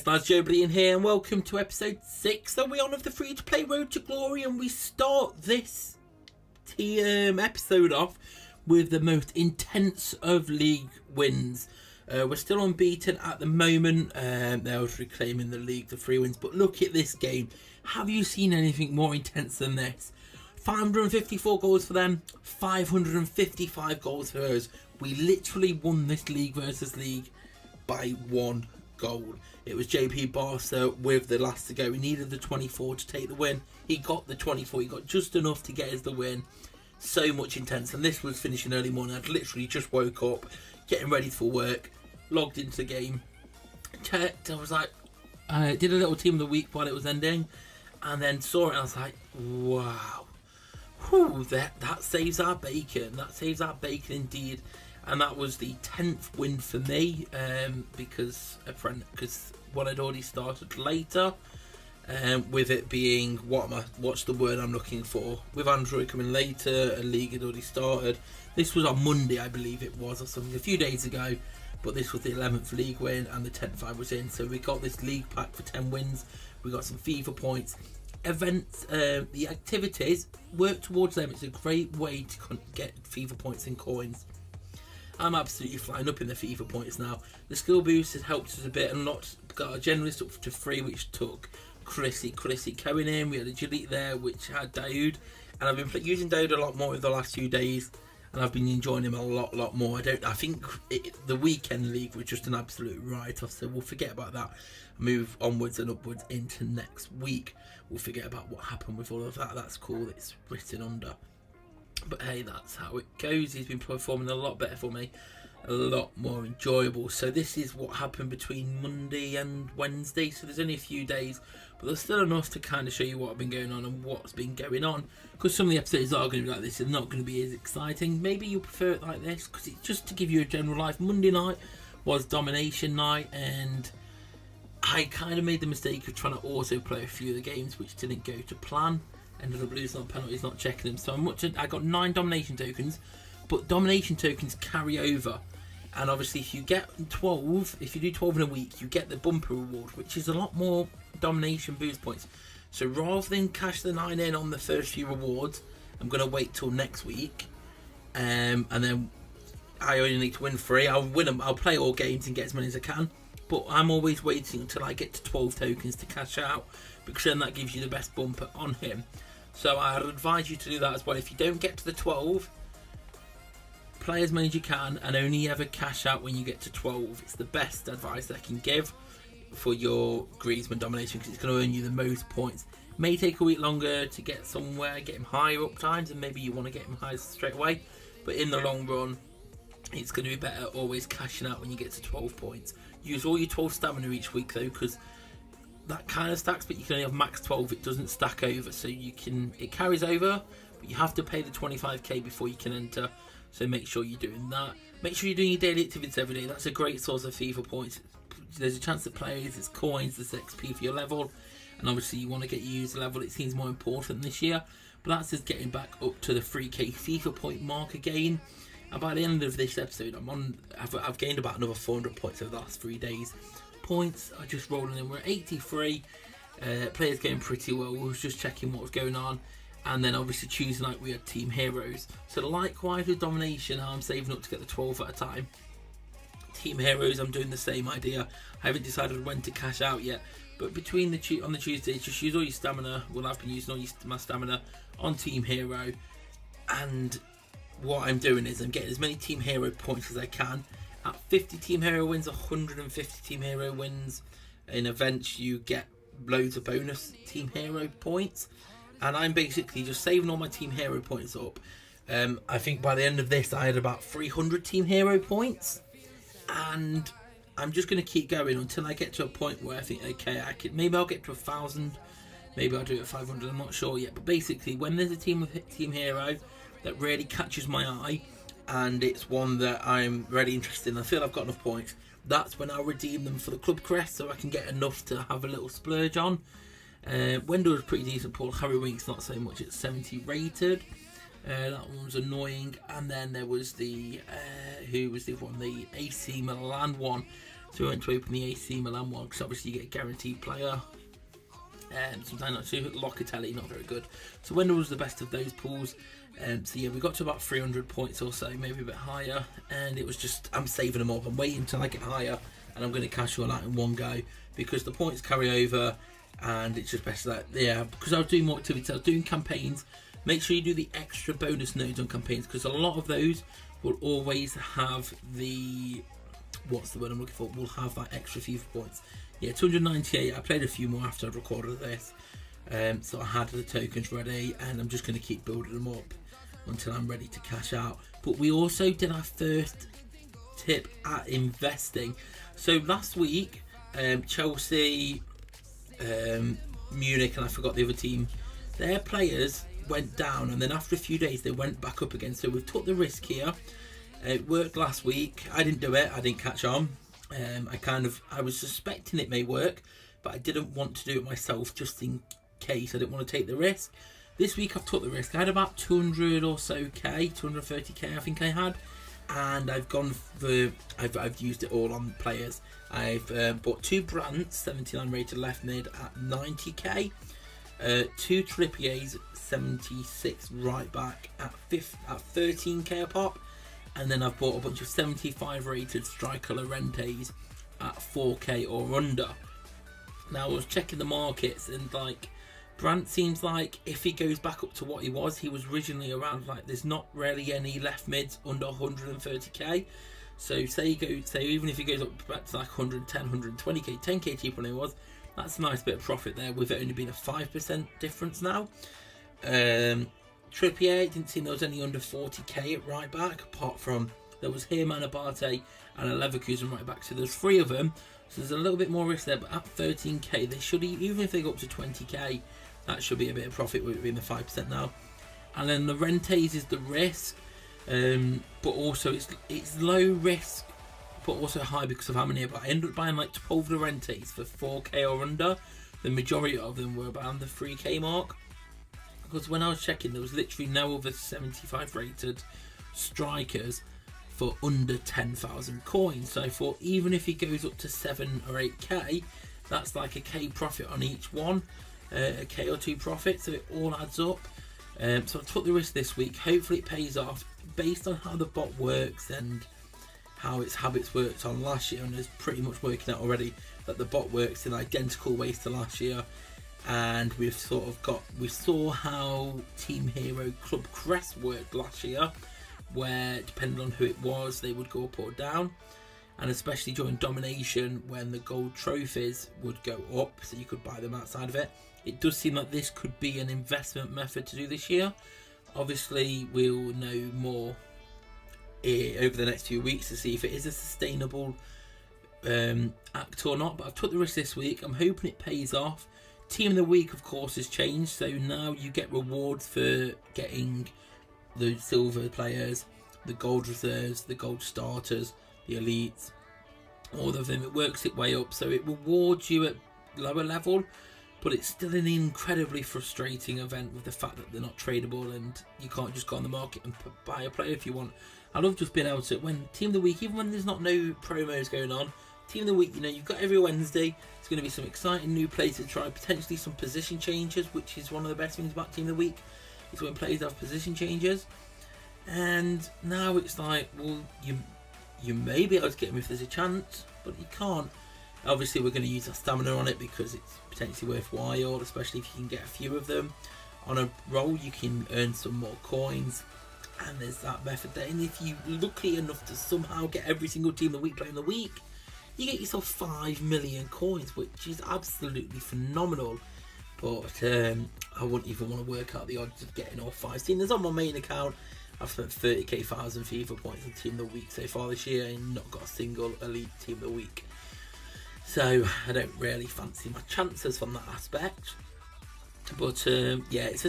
lads, joebiline here, and welcome to episode 6 that we're on of the free-to-play Road to Glory, and we start this episode off with the most intense of league wins. We're still unbeaten at the moment. They was reclaiming the league, the 3 wins, but look at this game. Have you seen anything more intense than this? 554 goals for them, 555 goals for us. We literally won this league versus league by 1 goal. It was JP Barca with the last to go. He needed the 24 to take the win. He got the 24. He got just enough to get us the win. So much intense. And this was finishing early morning. I'd literally just woke up, getting ready for work, logged into the game, checked. I was like, I did a little team of the week while it was ending, and then saw it and I was like, wow. Whew, that saves our bacon. That saves our bacon indeed. And that was the 10th win for me, because one had already started later, with it being what's the word I'm looking for? With Android coming later, a league had already started. This was on Monday, I believe it was, or something, a few days ago. But this was the 11th league win, and the 10th I was in. So we got this league pack for 10 wins. We got some FIFA points. Events, the activities, work towards them. It's a great way to get FIFA points and coins. I'm absolutely flying up in the FIFA points now. The skill boost has helped us a bit, and got a generalist up to 3, which took Chrissy going in. We had a Jalite there, which had Daoud, and I've been using Daoud a lot more over the last few days, and I've been enjoying him a lot more. I think the weekend league was just an absolute write-off, so we'll forget about that. Move onwards and upwards into next week. We'll forget about what happened with all of that. That's cool. It's written under. But hey, that's how it goes. He's been performing a lot better for me, a lot more enjoyable. So this is what happened between Monday and Wednesday. So there's only a few days, but there's still enough to kind of show you what's been going on and what's been going on. Because some of the episodes are going to be like this, they're not going to be as exciting. Maybe you'll prefer it like this, because it's just to give you a general life. Monday night was domination night, and I kind of made the mistake of trying to also play a few of the games which didn't go to plan. Ended up losing on penalties, not checking them. So I got 9 domination tokens, but domination tokens carry over. And obviously, if you get 12, if you do 12 in a week, you get the bumper reward, which is a lot more domination boost points. So rather than cash the 9 in on the first few rewards, I'm going to wait till next week, and then I only need to win 3. I'll win them. I'll play all games and get as many as I can. But I'm always waiting until I get to 12 tokens to cash out, because then that gives you the best bumper on him. So I'd advise you to do that as well. If you don't get to the 12, play as many as you can and only ever cash out when you get to 12. It's the best advice I can give for your Griezmann domination, because it's going to earn you the most points. It may take a week longer to get somewhere, get him higher up times, and maybe you want to get him higher straight away. But in the long run, it's going to be better always cashing out when you get to 12 points. Use all your 12 stamina each week though, because that kind of stacks, but you can only have max 12. It doesn't stack over, so it carries over, but you have to pay the 25k before you can enter. So make sure you're doing that. Make sure you're doing your daily activities every day. That's a great source of FIFA points. There's a chance to play, there's coins, there's XP for your level, and obviously you want to get your user level. It seems more important this year, but that's just getting back up to the 3k FIFA point mark again. And by the end of this episode, I've gained about another 400 points over the last 3 days. Points are just rolling in. We're at 83. Players going pretty well. We was just checking what was going on, and then obviously Tuesday night we had team heroes. So likewise with domination, I'm saving up to get the 12 at a time. Team heroes, I'm doing the same idea. I haven't decided when to cash out yet, but between on the Tuesdays, just use all your stamina. Well, I've been using all my stamina on team hero, and what I'm doing is I'm getting as many team hero points as I can. At 50 team hero wins, 150 team hero wins in events, you get loads of bonus team hero points, and I'm basically just saving all my team hero points up. I think by the end of this I had about 300 team hero points, and I'm just going to keep going until I get to a point where I think, okay, maybe I'll get to 1,000, maybe I'll do it at 500, I'm not sure yet. But basically, when there's a team hero that really catches my eye, and it's one that I'm really interested in, I feel I've got enough points, that's when I'll redeem them for the club crest, so I can get enough to have a little splurge on. Wendell was pretty decent. Paul Harry Winks not so much, it's 70 rated. That one was annoying. And then there was the who was the one, the AC Milan one. So we went to open the AC Milan one because obviously you get a guaranteed player. Sometimes not too. Locatelli, not very good. So Wendell was the best of those pools. So yeah, we got to about 300 points or so, maybe a bit higher. And it was just, I'm saving them up. I'm waiting until I get higher, and I'm going to cash all out in one go because the points carry over, and it's just best that, yeah. Because I was doing more activities, I was doing campaigns. Make sure you do the extra bonus nodes on campaigns because a lot of those will always have the, what's the word I'm looking for? Will have that extra FIFA points. Yeah, 298. I played a few more after I'd recorded this, so I had the tokens ready, and I'm just going to keep building them up until I'm ready to cash out. But we also did our first tip at investing. So last week, Chelsea, Munich, and I forgot the other team, their players went down, and then after a few days they went back up again. So we've took the risk here. It worked last week. I didn't do it. I didn't catch on. I was suspecting it may work, but I didn't want to do it myself just in case. I didn't want to take the risk. This week I've took the risk. I had about 200 or so K, 230K I think I had, and I've gone for, I've used it all on players. I've bought 2 Brandts, 79 rated left mid at 90K, 2 Trippiers, 76 right back at 13K a pop, and then I've bought a bunch of 75 rated striker Llorentes at 4K or under. Now I was checking the markets, and like Brandt seems like if he goes back up to what he was originally around, like there's not really any left mids under 130k. So say even if he goes up back to like 110, 120k, 10k cheaper than he was, that's a nice bit of profit there with it only being a 5% difference now. Trippier, didn't seem there was any under 40k at right back, apart from there was him and Abate and a Leverkusen right back, so there's 3 of them, so there's a little bit more risk there, but at 13k they should, even if they go up to 20k, that should be a bit of profit with it being the 5% now. And then the Llorentes is the risk, but also it's low risk but also high because of how many, but I ended up buying like 12 Llorentes for 4k or under. The majority of them were around the 3k mark, because when I was checking there was literally no other 75 rated strikers for under 10,000 coins. So I thought even if he goes up to 7 or 8k, that's like a k profit on each one, a k or 2 profit, so it all adds up. So I took the risk this week. Hopefully it pays off based on how the bot works and how its habits worked on last year, and it's pretty much working out already that the bot works in identical ways to last year. And we saw how Team Hero Club Crest worked last year, where depending on who it was they would go up or down, and especially during domination when the gold trophies would go up, so you could buy them outside of it. It does seem like this could be an investment method to do this year. Obviously we'll know more over the next few weeks to see if it is a sustainable act or not, but I've took the risk this week. I'm hoping it pays off. Team of the week of course has changed, so now you get rewards for getting the silver players, the gold reserves, the gold starters, the elites, all of them. It works its way up, so it rewards you at lower level, but it's still an incredibly frustrating event with the fact that they're not tradable and you can't just go on the market and buy a player if you want. I love just being able to, when Team of the Week, even when there's not no promos going on, Team of the Week, you know, you've got every Wednesday, there's going to be some exciting new players to try, potentially some position changes, which is one of the best things about Team of the Week, is when players have position changes. And now it's like, well, you may be able to get them if there's a chance, but you can't. Obviously we're going to use our stamina on it because it's potentially worthwhile, especially if you can get a few of them on a roll. You can earn some more coins, and there's that method there. And if you're lucky enough to somehow get every single Team of the Week player in the week, you get yourself 5 million coins, which is absolutely phenomenal. But I wouldn't even want to work out the odds of getting all 5. Seeing as on my main account I've spent 30k FIFA points on Team of the Week so far this year and not got a single elite Team of the Week, so I don't really fancy my chances from that aspect. But yeah, it's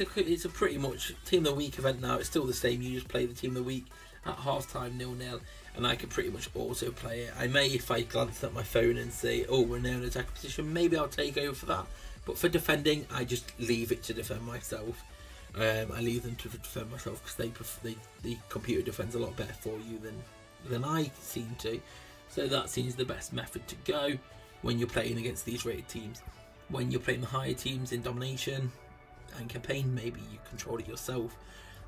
a pretty much Team of the Week event now. It's still the same. You just play the Team of the Week at half time 0-0, and I can pretty much also play it. I may, if I glance at my phone and say, oh, we're now in attack position, maybe I'll take over for that. But for defending, I just leave it to defend myself. I leave them to defend myself because the computer defends a lot better for you than I seem to. So that seems the best method to go when you're playing against these rated teams. When you're playing the higher teams in domination and campaign, maybe you control it yourself.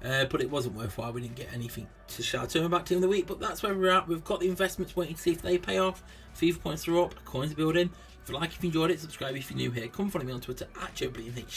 But it wasn't worthwhile. We didn't get anything to shout. Turn back team of the week, but that's where we're at. We've got the investments, waiting to see if they pay off. FIFA points are up, coins are building. If you like, if you enjoyed it, subscribe if you're new here. Come follow me on Twitter at joebilinehd.